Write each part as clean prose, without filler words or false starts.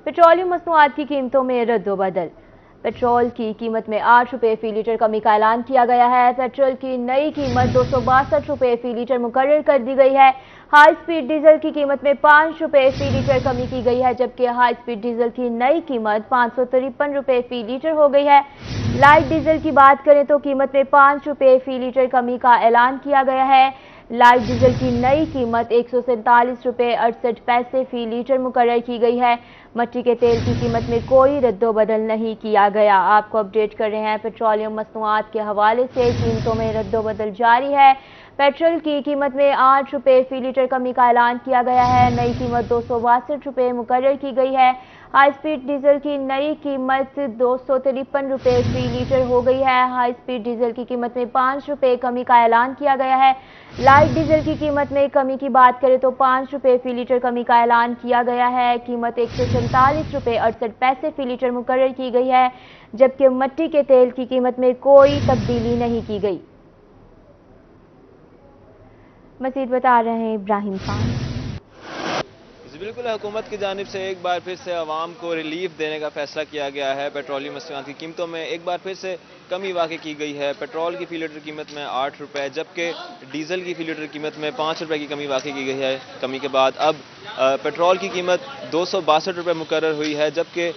Petroleum मसनूआत की कीमतों में रद्दोबदल। पेट्रोल की कीमत में 8 रुपये फी लीटर कमी का ऐलान किया गया है। पेट्रोल की नई कीमत 262 रुपये फी लीटर मुकर्रर कर दी गई है। हाई स्पीड डीजल की कीमत में 5 रुपये फी लीटर कमी की गई है, जबकि हाई स्पीड डीजल की नई कीमत 553 रुपये फी लीटर हो गई है। लाइट डीजल की बात करें तो कीमत में 5 रुपये फी लीटर कमी का ऐलान किया गया है। लाइट डीजल की नई कीमत 147 रुपये 68 पैसे फी लीटर मुकर्रर की गई है। मट्टी के तेल की कीमत में कोई रद्दोबदल नहीं किया गया। आपको अपडेट कर रहे हैं पेट्रोलियम मसनूआत के हवाले से। कीमतों में रद्दोबदल जारी है। पेट्रोल की कीमत में 8 रुपये फी लीटर कमी का ऐलान किया गया है। नई कीमत 262 रुपये मुकर्रर की गई है। हाई स्पीड डीजल की नई कीमत 253 रुपये फी लीटर हो गई है। हाई स्पीड डीजल की कीमत में 5 रुपये कमी का ऐलान किया गया है। लाइट डीजल की कीमत में कमी की बात करें तो 5 रुपये फी लीटर कमी का ऐलान किया गया है। कीमत 147 रुपये 68 पैसे फी लीटर मुकर्रर की गई है, जबकि मट्टी के तेल की कीमत में कोई तब्दीली नहीं की गई। मज़ीद बता रहे हैं इब्राहिम खान। बिल्कुल, हुकूमत की जानिब से एक बार फिर से आवाम को रिलीफ देने का फैसला किया गया है। पेट्रोलियम मसनूआत की कीमतों में एक बार फिर से कमी वाक़ई की गई है। पेट्रोल की फी लीटर कीमत में 8 रुपये, जबकि डीजल की फी लीटर कीमत में 5 रुपये की कमी वाक़ई की गई है। कमी के बाद अब पेट्रोल की कीमत 262 रुपये मुकर्रर हुई है, जबकि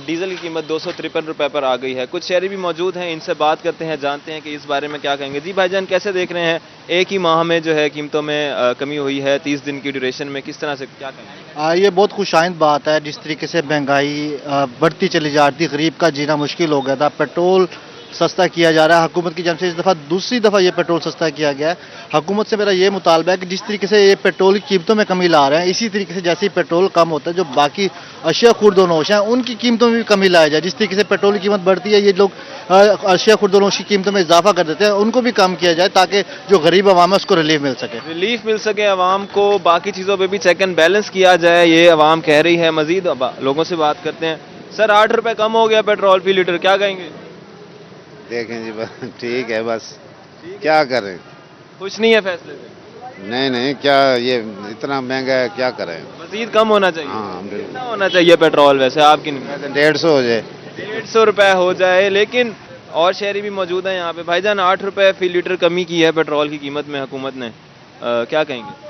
डीजल की कीमत 253 रुपये पर आ गई है। कुछ शहरी भी मौजूद हैं, इनसे बात करते हैं, जानते हैं कि इस बारे में क्या कहेंगे। जी भाईजान, कैसे देख रहे हैं एक ही माह में जो है कीमतों में कमी हुई है, 30 दिन की ड्यूरेशन में, किस तरह से क्या कहेंगे? ये बहुत खुशाइंद बात है। जिस तरीके से महंगाई बढ़ती चली जा रही थी, गरीब का जीना मुश्किल हो गया था। पेट्रोल सस्ता किया जा रहा है हुकूमत की जानब से। इस दफ़ा दूसरी दफ़ा ये पेट्रोल सस्ता किया गया है। हुकूमत से मेरा ये मुतालबा है कि जिस तरीके से ये पेट्रोल की कीमतों में कमी ला रहे हैं, इसी तरीके से जैसे ही पेट्रोल कम होता है, जो बाकी अशिया खुर्दोनोश हैं उनकी कीमतों में भी कमी लाया जाए। जिस तरीके से पेट्रोल की कीमत बढ़ती है, ये लोग अशिया खुर्दोनोश की कीमतों में इजाफा कर देते हैं, उनको भी कम किया जाए ताकि जो गरीब आवाम है उसको रिलीफ मिल सके आवाम को। बाकी चीज़ों पर भी चेक एंड बैलेंस किया जाए, ये आवाम कह रही है। मजीद लोगों से बात करते हैं। सर, 8 रुपये कम हो गया पेट्रोल फी लीटर, क्या कहेंगे? देखें जी, बस ठीक है, बस क्या करें। खुश नहीं है फैसले से? नहीं, क्या ये इतना महंगा है, क्या करें। मजीद कम होना चाहिए। हाँ, कितना होना चाहिए पेट्रोल वैसे आपकी? 150 हो जाए। 150 रुपये हो जाए। लेकिन और शहरी भी मौजूद हैं यहाँ पे। भाईजान, 8 रुपये फी लीटर कमी की है पेट्रोल की कीमत में हुकूमत ने, क्या कहेंगे?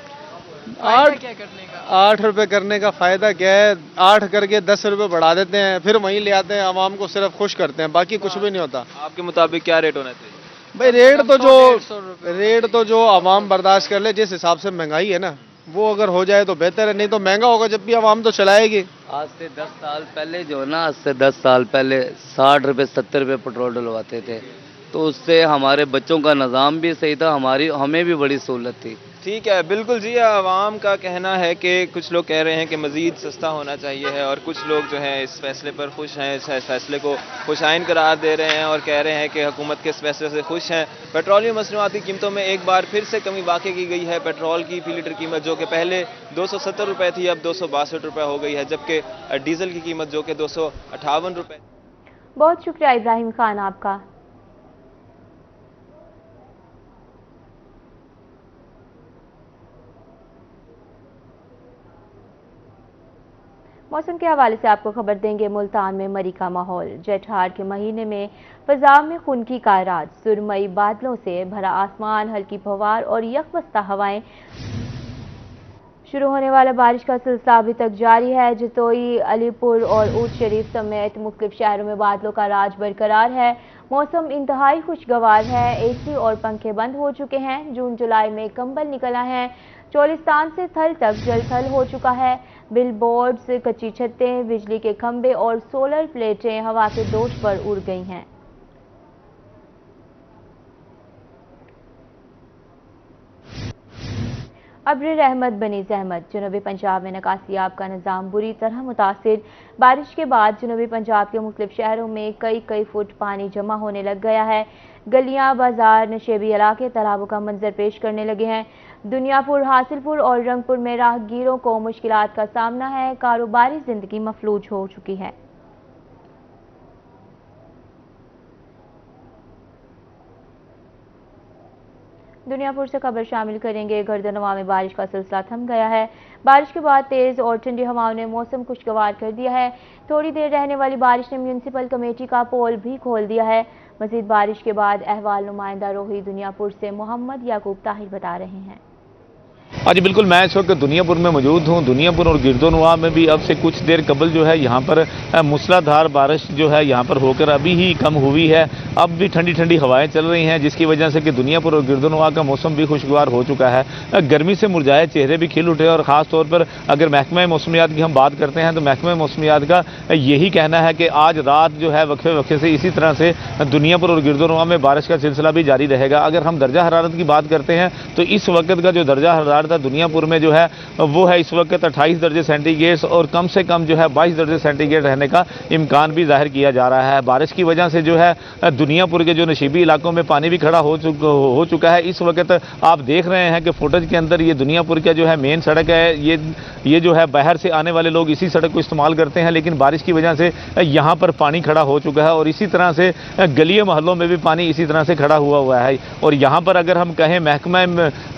8 रुपये करने का फ़ायदा क्या है? 8 करके 10 रुपये बढ़ा देते हैं, फिर वहीं ले आते हैं, आवाम को सिर्फ खुश करते हैं, बाकी कुछ भी नहीं होता। आपके मुताबिक क्या रेट होना चाहिए? भाई रेट तो जो आवाम बर्दाश्त कर ले, जिस हिसाब से महंगाई है ना, वो अगर हो जाए तो बेहतर है। नहीं तो महंगा होगा जब भी आवाम तो चलाएगी। आज से 10 साल पहले जो है ना, आज से 10 साल पहले 60 रुपये 70 रुपये पेट्रोल डलवाते थे, तो उससे हमारे बच्चों का निज़ाम भी सही था, हमें भी बड़ी सहूलत थी। ठीक है, बिल्कुल जी। आवाम का कहना है कि कुछ लोग कह रहे हैं कि मज़ीद सस्ता होना चाहिए है, और कुछ लोग जो हैं इस फैसले पर खुश हैं, इस फैसले को खुशाइन करार दे रहे हैं और कह रहे हैं कि हुकूमत के इस फैसले से खुश हैं। पेट्रोलियम मसनूआत की कीमतों में एक बार फिर से कमी वाक़ई की गई है। पेट्रोल की फी लीटर कीमत जो कि पहले 270 रुपये थी, अब 262 रुपये हो गई है, जबकि डीजल की कीमत जो कि 258 रुपये। बहुत शुक्रिया इब्राहिम खान आपका। मौसम के हवाले से आपको खबर देंगे। मुल्तान में मरी का माहौल। जेठहार के महीने में फजा में खुनकी का राज। सुरमई बादलों से भरा आसमान, हल्की फवार और यकबस्ता हवाएं। शुरू होने वाला बारिश का सिलसिला अभी तक जारी है। जतोई, अलीपुर और ऊट शरीफ समेत मुख्तलिफ शहरों में बादलों का राज बरकरार है। मौसम इंतहाई खुशगवार है। एसी और पंखे बंद हो चुके हैं। जून जुलाई में कंबल निकला है। चोलिस्तान से थल तक जलथल हो चुका है। बिल बोर्ड्स, कच्ची छतें, बिजली के खंभे और सोलर प्लेटें हवा के दोष पर उड़ गई हैं। अब्र रहमत बनी जहमत। जनूबी पंजाब में नकासियाब का निज़ाम बुरी तरह मुतासिर। बारिश के बाद जनूबी पंजाब के मुख्तलिफ शहरों में कई फुट पानी जमा होने लग गया है। गलियां, बाजार, नशेबी इलाके तालाबों का मंजर पेश करने लगे हैं। दुनियापुर, हासिलपुर और रंगपुर में राहगीरों को मुश्किलात का सामना है। कारोबारी जिंदगी मफलूज हो चुकी है। दुनियापुर से खबर शामिल करेंगे। गर्दनवा में बारिश का सिलसिला थम गया है। बारिश के बाद तेज और ठंडी हवाओं ने मौसम खुशगवार कर दिया है। थोड़ी देर रहने वाली बारिश ने म्यूनिसिपल कमेटी का पोल भी खोल दिया है। मजीद बारिश के बाद अहवाल नुमाइंदा रोही दुनियापुर से मोहम्मद याकूब ताहिर बता रहे हैं। आज बिल्कुल मैं इस वक्त दुनियापुर में मौजूद हूँ। दुनियापुर और गिरदोनवा में भी अब से कुछ देर कबल जो है यहाँ पर मूसलाधार बारिश जो है यहाँ पर होकर अभी ही कम हुई है। अब भी ठंडी ठंडी हवाएं चल रही हैं, जिसकी वजह से कि दुनियापुर और गिरदोनवा का मौसम भी खुशगवार हो चुका है। गर्मी से मुरझाए चेहरे भी खिल उठे और ख़ास तौर पर अगर महकमा मौसमियात की हम बात करते हैं तो महकमा मौसमियात का यही कहना है कि आज रात जो है वक्फे वक्फे से इसी तरह से दुनियापुर और गिरदोनवा में बारिश का सिलसिला भी जारी रहेगा। अगर हम दर्जा हरारत की बात करते हैं तो इस वक्त का जो दर्जा हरारत दुनियापुर में जो है वो है इस वक्त 28 दर्जे सेंटीग्रेड और कम से कम जो है 22 दर्जे सेंटीग्रेड रहने का इम्कान भी जाहिर किया जा रहा है। बारिश की वजह से जो है दुनियापुर के जो नशीबी इलाकों में पानी भी खड़ा हो चुका है। इस वक्त आप देख रहे हैं कि फुटेज के अंदर ये दुनियापुर का जो है मेन सड़क है, ये जो है बाहर से आने वाले लोग इसी सड़क को इस्तेमाल करते हैं, लेकिन बारिश की वजह से यहाँ पर पानी खड़ा हो चुका है और इसी तरह से गलिए मोहल्लों में भी पानी इसी तरह से खड़ा हुआ है। और यहाँ पर अगर हम कहें महकमा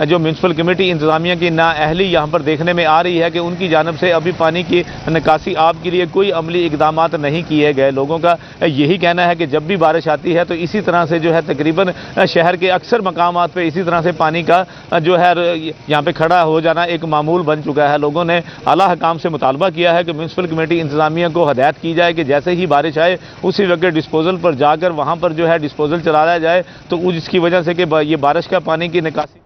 जो म्यूनसिपल कमेटी इंतजामिया की नाअहली यहाँ पर देखने में आ रही है कि उनकी जानब से अभी पानी की निकासी आप के लिए कोई अमली इकदामात नहीं किए गए। लोगों का यही कहना है कि जब भी बारिश आती है तो इसी तरह से जो है तकरीबन शहर के अक्सर मकामात पे इसी तरह से पानी का जो है यहाँ पे खड़ा हो जाना एक मामूल बन चुका है। लोगों ने आला हकाम से मुतालबा किया है कि म्यूनसिपल कमेटी इंतजामिया को हदायत की जाए कि जैसे ही बारिश आए उसी वक्त डिस्पोजल पर जाकर वहाँ पर जो है डिस्पोजल चलाया जाए, तो जिसकी वजह से कि ये बारिश का पानी की निकासी।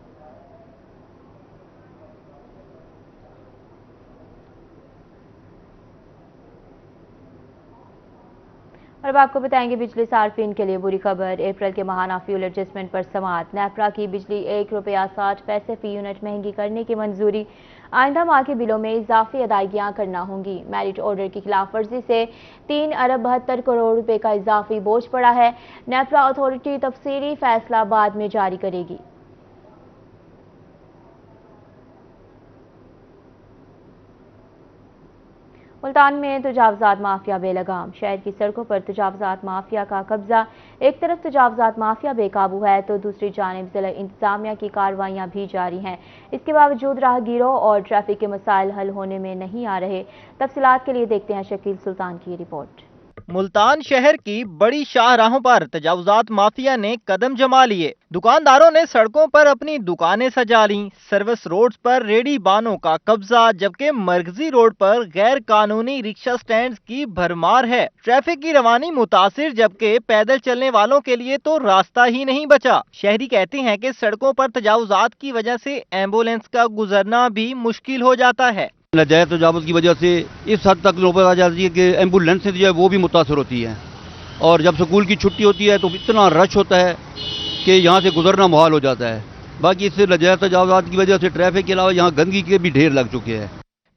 और अब आपको बताएंगे बिजली सार्फिन के लिए बुरी खबर। अप्रैल के माहाना फ्यूल एडजस्टमेंट पर समाअत। नेपरा की बिजली ₹1.60 फी यूनिट महंगी करने की मंजूरी। आइंदा माह के बिलों में इजाफी अदायगियां करना होंगी। मेरिट ऑर्डर की खिलाफ वर्जी से 3 अरब 72 करोड़ रुपए का इजाफी बोझ पड़ा है। नेपरा अथॉरिटी तफसीली फैसला बाद में जारी करेगी। मुल्तान में तजावजात माफिया बेलगाम। शहर की सड़कों पर तजावजात माफिया का कब्जा। एक तरफ तजावजात माफिया बेकाबू है तो दूसरी जानिब जिला इंतजामिया की कार्रवाइयां भी जारी हैं। इसके बावजूद राहगीरों और ट्रैफिक के मसाइल हल होने में नहीं आ रहे। तफसीलात के लिए देखते हैं शकील सुल्तान की रिपोर्ट। मुल्तान शहर की बड़ी शाहराहों पर तजावुजात माफिया ने कदम जमा लिए। दुकानदारों ने सड़कों पर अपनी दुकानें सजा लीं। सर्विस रोड्स पर रेडी बानों का कब्जा, जबकि मरकजी रोड पर गैर कानूनी रिक्शा स्टैंड की भरमार है। ट्रैफिक की रवानी मुतासिर, जबकि पैदल चलने वालों के लिए तो रास्ता ही नहीं बचा। शहरी कहते हैं कि सड़कों पर तजावुजात की वजह से एम्बुलेंस का गुजरना भी मुश्किल हो जाता है। नाजायज तजावुज़ की वजह से इस हद तक नौबत आ जाती है कि एम्बुलेंस जो है वो भी मुतासर होती है, और जब स्कूल की छुट्टी होती है तो इतना रश होता है कि यहाँ से गुजरना मुहाल हो जाता है। बाकी इससे नाजायज तजावुज़ात की वजह से ट्रैफिक के अलावा यहाँ गंदगी के भी ढेर लग चुके हैं।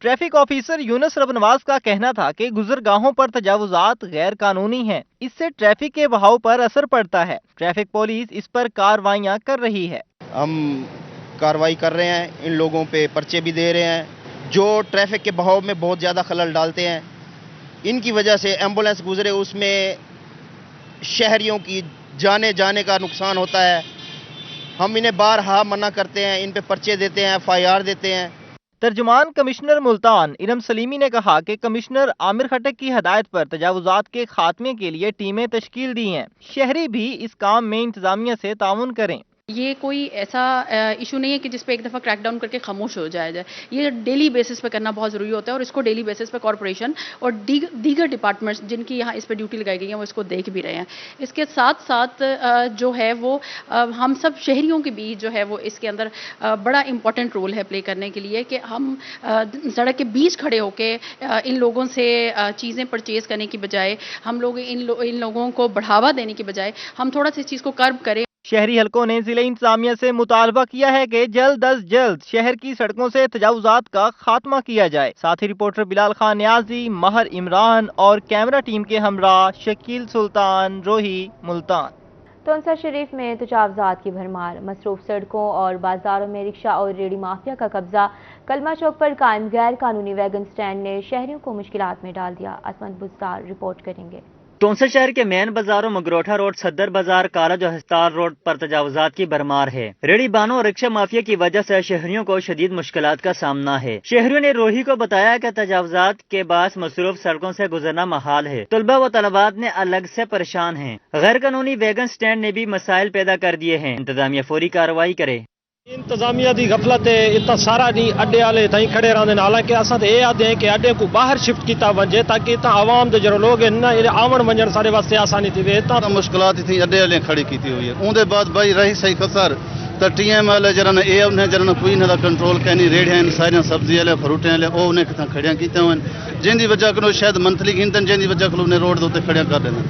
ट्रैफिक ऑफिसर यूनुस रबनवाज का कहना था कि गुजरगाहों पर तजावुजात गैर कानूनी हैं। इससे ट्रैफिक के बहाव पर असर पड़ता है। ट्रैफिक पुलिस इस पर कार्रवाइयाँ कर रही है। हम कार्रवाई कर रहे हैं, इन लोगों पे पर्चे भी दे रहे हैं जो ट्रैफिक के बहाव में बहुत ज़्यादा खलल डालते हैं। इनकी वजह से एम्बुलेंस गुजरे उसमें शहरियों की जाने का नुकसान होता है। हम इन्हें बारहा मना करते हैं, इन पे पर्चे देते हैं, FIR देते हैं। तर्जुमान कमिश्नर मुल्तान इरम सलीमी ने कहा कि कमिश्नर आमिर खटक की हदायत पर तजावुजात के खात्मे के लिए टीमें तश्कील दी हैं। शहरी भी इस काम में इंतजामिया से ताउन करें। ये कोई ऐसा इशू नहीं है कि जिस पे एक दफ़ा क्रैक डाउन करके खामोश हो जाया जाए। ये डेली बेसिस पे करना बहुत ज़रूरी होता है, और इसको डेली बेसिस पे कॉरपोरेशन और दीगर डिपार्टमेंट्स जिनकी यहाँ इस पे ड्यूटी लगाई गई है वो इसको देख भी रहे हैं। इसके साथ साथ जो है वो हम सब शहरियों के बीच जो है वो इसके अंदर बड़ा इंपॉर्टेंट रोल है प्ले करने के लिए कि हम सड़क के बीच खड़े होकर इन लोगों से चीज़ें परचेज़ करने की बजाय, हम लोग इन लोगों को बढ़ावा देने की बजाय हम थोड़ा सा इस चीज़ को कर्ब करें। शहरी हलकों ने जिले इंतजामिया से मुतालबा किया है कि जल्द अज जल्द शहर की सड़कों से तजावुजात का खात्मा किया जाए। साथ ही रिपोर्टर बिलाल खान न्याजी, महर इमरान और कैमरा टीम के हमरा शकील सुल्तान, रोही, मुल्तान। तोंसा शरीफ में तजावुजात की भरमार। मसरूफ सड़कों और बाजारों में रिक्शा और रेडी माफिया का कब्जा। कलमा चौक पर कायम गैर कानूनी वैगन स्टैंड ने शहरियों को मुश्किलात में डाल दिया। असमत बुस्तार रिपोर्ट करेंगे। टोंसा शहर के मेन बाजारों मगरोठा रोड, सदर बाजार, कॉलेज और हस्ताल रोड पर तजावुजात की भरमार है। रेडी बानों और रिक्शा माफिया की वजह से शहरियों को शदीद मुश्किलात का सामना है। शहरियों ने रोही को बताया कि तजावुजात के बास मसरूफ सड़कों से गुजरना महाल है। तलबा व तलबात ने अलग से परेशान हैं। गैर कानूनी वैगन स्टैंड ने भी मसाइल पैदा कर दिए हैं। इंतजामिया फौरी कार्रवाई करे। इंतजामिया की गफलत है, इतना सारा नहीं अड्डे वाले ताई खड़े रहंदे। हालांकि असां तो ये आदे हैं कि अड्डे को बाहर शिफ्ट किया वजे ताकि इतना आवाम दे जो लोग हैं आवन वंजन सारे वास्ते आसानी थी वे इतना मुश्किलात थी अड्डे वाले खड़ी की हुई है। उनके बाद भाई रही सही खसर तो TM वाले जरा ये उन्हें जरा कोई इन्हें कंट्रोल कहनी रेड़ियां सारियां सब्जी वाले फ्रूटे वाले वो उन्हें कितना खड़ियां की जिंदी वजह को शायद मंथली गिनते जिंदी वजह को उन्हें रोड के उत्ते खड़ियां कर देना।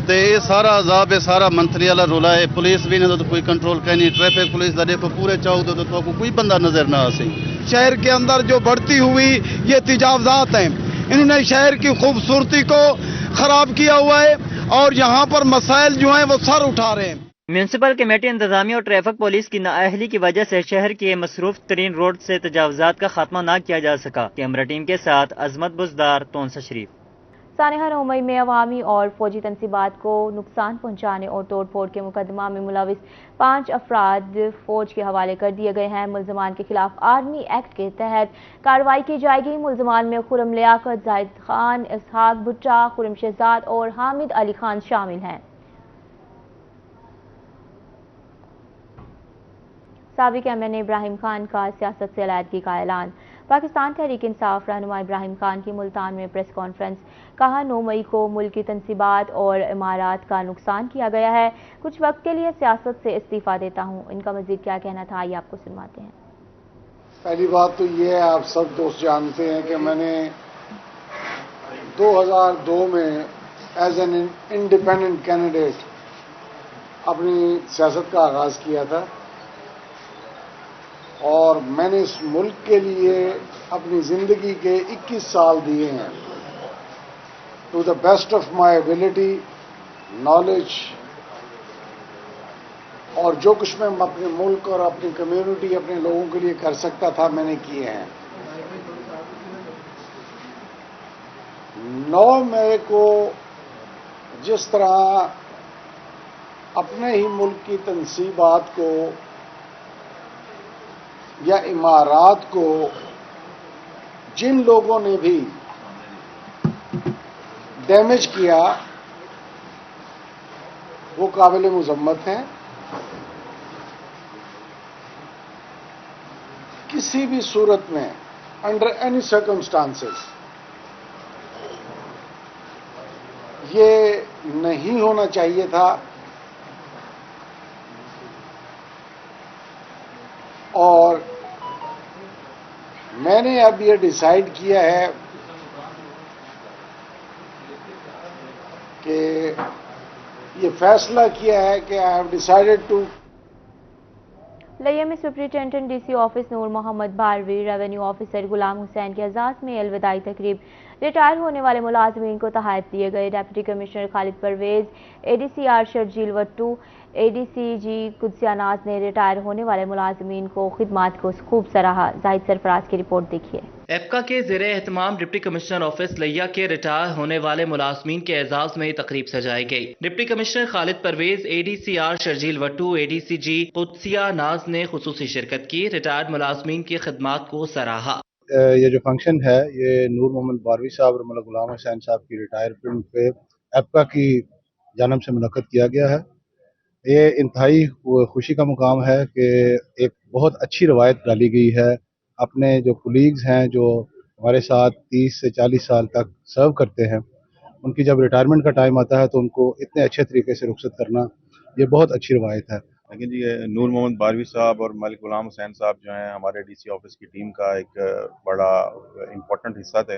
तो ये सारा अजाब है, सारा मंथली वाला रोला है। पुलिस भी नहीं तो कोई कंट्रोल कहनी, ट्रैफिक पुलिस का देखो पूरे चाहो तो कोई बंदा नजर ना आ सही। शहर के अंदर जो बढ़ती हुई ये तजावजात हैं, इन्होंने शहर की खूबसूरती को खराब किया हुआ है और यहाँ पर मसाइल जो हैं वो सर उठा रहे हैं। म्यूनसिपल कमेटी, इंतजामिया और ट्रैफिक पुलिस की नाअहली की वजह से शहर के मसरूफ तरीन रोड से तजावुजात का खात्मा न किया जा सका। कैमरा टीम के साथ अजमत बुजदार, तोंसा शरीफ। सानिहा नौमई में अवामी और फौजी तनसीबात को नुकसान पहुंचाने और तोड़ फोड़ के मुकदमा में मुलविस 5 अफराद फौज के हवाले कर दिए गए हैं। मुल्जमान के खिलाफ आर्मी एक्ट के तहत कार्रवाई की जाएगी। मुल्जमान में खुरम लियाकत, जाहिद खान, इसहाक भुट्टा, खुरम शहजाद और हामिद अली खान शामिल हैं। साबिक MNA इब्राहिम खान का सियासत से अलहदगी का ऐलान। पाकिस्तान तहरीक इंसाफ रहनुमा इब्राहिम खान की मुल्तान में प्रेस कॉन्फ्रेंस। कहा 9 मई को मुल्क की तनसीबात और इमारात का नुकसान किया गया है। कुछ वक्त के लिए सियासत से इस्तीफा देता हूँ। इनका मजीद क्या कहना था आइए आपको सुनवाते हैं। पहली बात तो ये है, आप सब दोस्त जानते हैं कि मैंने 2002 में एज एन इंडिपेंडेंट कैंडिडेट अपनी सियासत का आगाज़ किया था और मैंने इस मुल्क के लिए अपनी ज़िंदगी के 21 साल दिए हैं to the best of my ability, knowledge और जो कुछ मैं अपने मुल्क और अपनी कम्युनिटी, अपने लोगों के लिए कर सकता था मैंने किए हैं। 9 मई को जिस तरह अपने ही मुल्क की तनसीबात को या इमारात को जिन लोगों ने भी डैमेज किया वो काबिल मुज़म्मत हैं। किसी भी सूरत में अंडर एनी सर्कमस्टांसेस ये नहीं होना चाहिए था और मैंने अब ये डिसाइड किया है कि ये फैसला किया है कि आई हैव डिसाइडेड टू। लिया में superintendent DC office Noor Mohammad Barvi, revenue officer Ghulam Hussain के एजाज में अलविदाई तकरीब। रिटायर होने वाले मुलाजमीन को तोहफे दिए गए। Deputy commissioner Khalid Parvez, ADCR Sharjeel Wattoo, ADCG Qudsia Naz ने रिटायर होने वाले मुलाजमीन को खिदमात को खूब सराहा। जाहिद सरफराज की रिपोर्ट देखिए। एप्का के ज़ेरे एहतमाम डिप्टी कमिश्नर ऑफिस लिया के रिटायर होने वाले मुलाजमीन के एजाज में तकरीब सजाई गई। Deputy commissioner Khalid Parvez, ADCR Sharjeel Wattoo, ADCG Qudsia Naz ने खुसूसी शिरकत की। रिटायर्ड मुलाजमीन की खिदमात को सराहा। ये जो फंक्शन है ये नूर मोहम्मद बारवी साहब और मौलाना गुलाम हुसैन साहब की रिटायरमेंट पे एप्का की जानब से मुनक्कद किया गया है। ये इंतहाई खुशी का मुकाम है कि एक बहुत अच्छी रवायत डाली गई है। अपने जो कुलीग्स हैं जो हमारे साथ 30 से 40 साल तक सर्व करते हैं, उनकी जब रिटायरमेंट का टाइम आता है तो उनको इतने अच्छे तरीके से रुखसत करना ये बहुत अच्छी रवायत है। लेकिन जी नूर मोहम्मद बारवी साहब और मलिक गुलाम हुसैन साहब जो हैं हमारे DC ऑफिस की टीम का एक बड़ा इम्पोर्टेंट हिस्सा थे,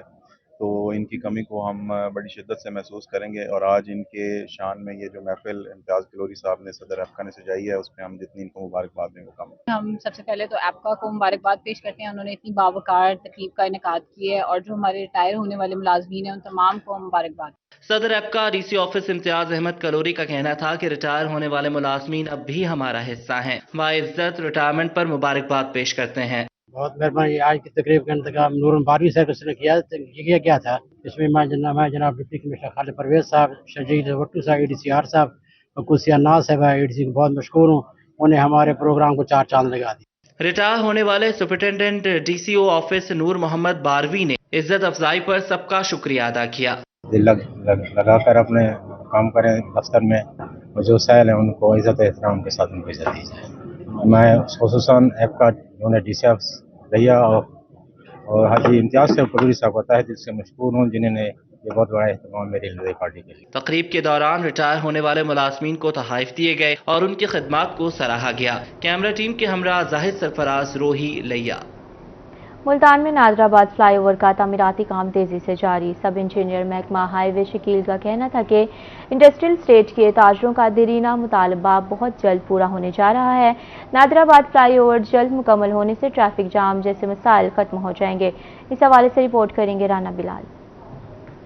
तो इनकी कमी को हम बड़ी शिद्दत से महसूस करेंगे और आज इनके शान में ये जो महफिल इम्तियाज़ किलोरी साहब ने सदर एप्का ने सजाई है उसमें हम जितनी इनको मुबारकबाद दें वो कम है। हम सबसे पहले तो एप्का को मुबारकबाद पेश करते हैं, उन्होंने इतनी बावकार तकरीब का इनेकाद किया है और जो हमारे रिटायर होने वाले मुलाजमीन हैं उन तमाम को मुबारकबाद। सदर एप्का DC ऑफिस इम्तियाज अहमद कलोरी का कहना था कि रिटायर होने वाले मुलाजमीन अब भी हमारा हिस्सा हैं। वाइज्जत रिटायरमेंट पर मुबारकबाद पेश करते हैं। बहुत मेहरबानी। आज की तकरीब का इंतजाम नूर 12वीं सर्विस ने किया गया था। इसमें मैं जनाब डिप्टी कमिश्नर खालिद परवेज साहब, शर्जील वट्टू साहब, ADCR साहब और कुसिया नाज साहब ADC को बहुत मशहूर हूँ। उन्हें हमारे प्रोग्राम को 4 चांद लगा दी। रिटायर होने वाले superintendent DCO office Noor Mohammad Barvi ने इज्जत अफजाई पर सबका शुक्रिया अदा किया। दिल लगाकर अपने काम करें दफ्तर में, और जो साहिल हैं उनको इज्जत एहतराम के साथ उनको इज्जत दी जाए। मैं खुसूसन ऐप्का जिन्होंने DC भैया और हाजी इम्तियाज साहब कबीर साहब को तहे दिल से मशकूर हूँ, जिन्होंने ये बहुत बड़ा एहतमाम मेरी नई पार्टी के लिए। तकरीब के दौरान रिटायर होने वाले मुलाजमीन को तोहफे दिए गए और उनकी खिदमत को सराहा गया। कैमरा टीम के हमरा जाहिद सरफराज, रोही लैया। मुल्तान में नादराबाद फ्लाईओवर का तामीराती काम तेजी से जारी। सब इंजीनियर महकमा हाईवे शकील का कहना था कि इंडस्ट्रियल स्टेट के ताजरों का देरीना मुतालबा बहुत जल्द पूरा होने जा रहा है। नादराबाद फ्लाईओवर जल्द मुकम्मल होने से ट्रैफिक जाम जैसे मसाइल खत्म हो जाएंगे। इस हवाले से रिपोर्ट करेंगे राना बिलाल।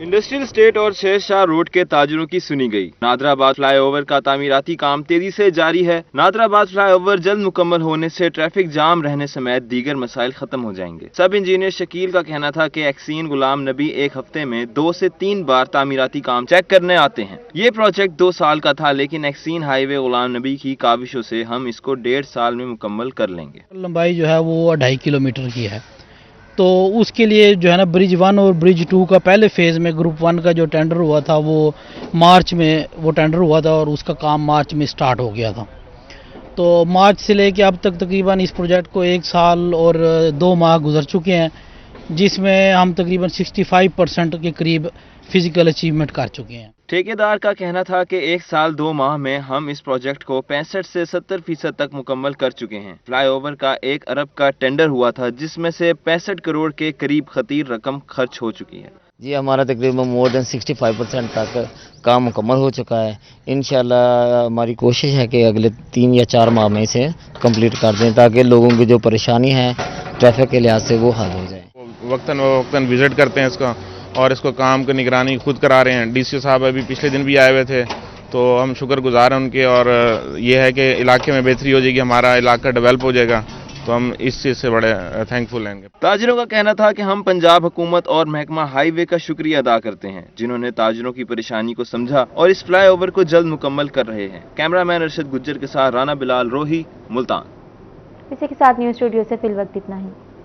इंडस्ट्रियल स्टेट और शेरशाह रोड के ताजरों की सुनी गई। नादराबाद फ्लाईओवर का तामीराती काम तेजी से जारी है। नादराबाद फ्लाईओवर जल्द मुकम्मल होने से ट्रैफिक जाम रहने समेत दीगर मसाइल खत्म हो जाएंगे। सब इंजीनियर शकील का कहना था कि एक्सीन गुलाम नबी एक हफ्ते में 2 से 3 बार तामीराती काम चेक करने आते हैं। ये प्रोजेक्ट 2 साल का था, लेकिन एक्सीन हाईवे गुलाम नबी की काविशों से हम इसको 1.5 साल में मुकम्मल कर लेंगे। लंबाई जो है वो 2.5 किलोमीटर की है, तो उसके लिए जो है ना ब्रिज 1 और ब्रिज 2 का पहले फेज़ में ग्रुप 1 का जो टेंडर हुआ था वो मार्च में वो टेंडर हुआ था और उसका काम मार्च में स्टार्ट हो गया था। तो मार्च से लेके अब तक तकरीबन इस प्रोजेक्ट को 1 साल और 2 माह गुजर चुके हैं, जिसमें हम तकरीबन 65% के करीब फिजिकल अचीवमेंट कर चुके हैं। ठेकेदार का कहना था कि 1 साल 2 माह में हम इस प्रोजेक्ट को 65 से 70% तक मुकम्मल कर चुके हैं। फ्लाईओवर का 1 अरब का टेंडर हुआ था, जिसमें से 65 करोड़ के करीब खतीर रकम खर्च हो चुकी है। जी हमारा तकरीबन मोर देन 65% तक काम मुकम्मल हो चुका है। इंशाल्लाह हमारी कोशिश है कि अगले 3 या 4 माह में इसे कंप्लीट कर दें, ताकि लोगों की जो परेशानी है ट्रैफिक के लिहाज से वो हल हो जाए। वक्तन विजिट करते हैं इसका, और इसको काम की निगरानी खुद करा रहे हैं। DC साहब अभी पिछले दिन भी आए हुए थे, तो हम शुक्रगुजार हैं उनके, और ये है कि इलाके में बेहतरी हो जाएगी, हमारा इलाका डेवलप हो जाएगा, तो हम इस चीज़ से बड़े थैंकफुल हैं। ताजिरों का कहना था कि हम पंजाब हुकूमत और महकमा हाईवे का शुक्रिया अदा करते हैं, जिन्होंने ताजिरों की परेशानी को समझा और इस फ्लाईओवर को जल्द मुकम्मल कर रहे हैं। कैमरामैन अरशद गुज्जर के साथ राना बिलाल, रोही, मुल्तान। इसी के साथ न्यूज़ स्टूडियो से फिल वक्त इतना ही।